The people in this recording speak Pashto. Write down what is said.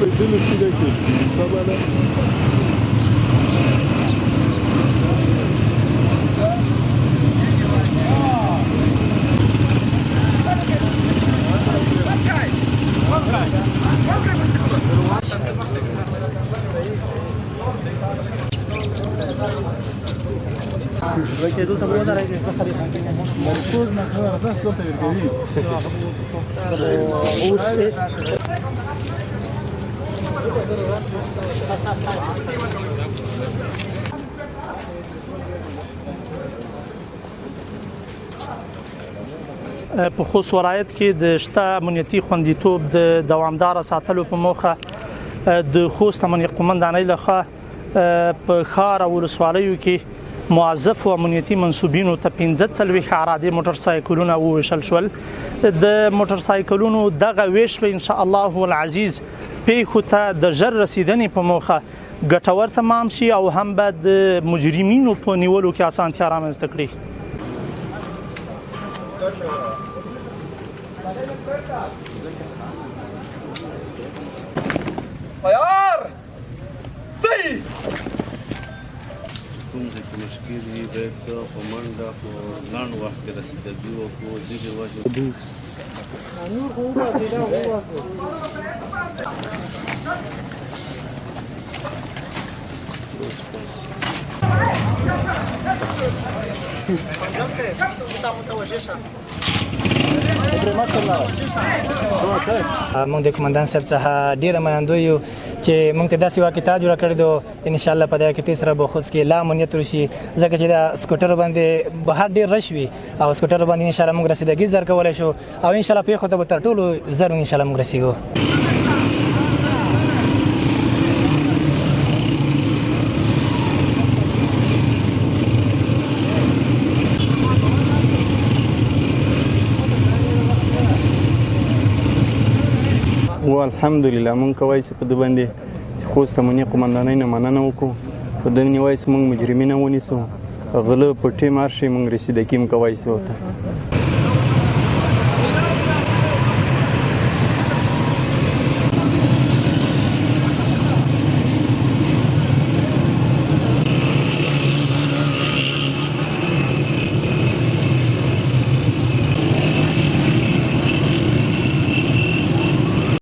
بدون شيء كيف طبعا Perché tutto quello da che sta facendo په خوست ولایت کې د شته امنیتي خوندیتوب د دوامداره ساتلو په موخه د خوست امنیتي قومندانۍ لخوا په ښار او ولسوالیو کې موظف او امنیتي منصوبینو ته 45 عراده موټر سایکلونه وویشل شول د موټر سایکلونو دغه ویش به ان شاء الله العزیز پیښو ته د ژر رسیدنې په موخه ګټور تمام شي او هم به د مجرمینو په نیولو کې اسانتیا رامنځته کړي. Ayar! Sí! کوم ځای کې مشکل وي باید په منډه په لنډ وخت کې رسېدګي وکړو دغې وجې موږ د قومندان صاحب څخه ډیره منندوی یو چې موږ ته داسې واقعیت جوړ کړی دو ان شاء الله په دې کې تیسره به خوست کې لا امنیت وشي ځکه چې دا سکوټر باندې بهر ډیر رش وي او سکوټر باندې ان شاء الله موږ رسیدګي زر کولای شو او ان شاء الله په خو ته تر ټولو زر ان شاء الله موږ رسیدو. الحمدلله مونږ کوای شو په د باندې خوست امنیتي قومندانۍ نه مننه وکړو په دې نیوای سو مونږ مجرمین ونیسو غله پټي مارشي مونږ رسیدګي کوای شو ته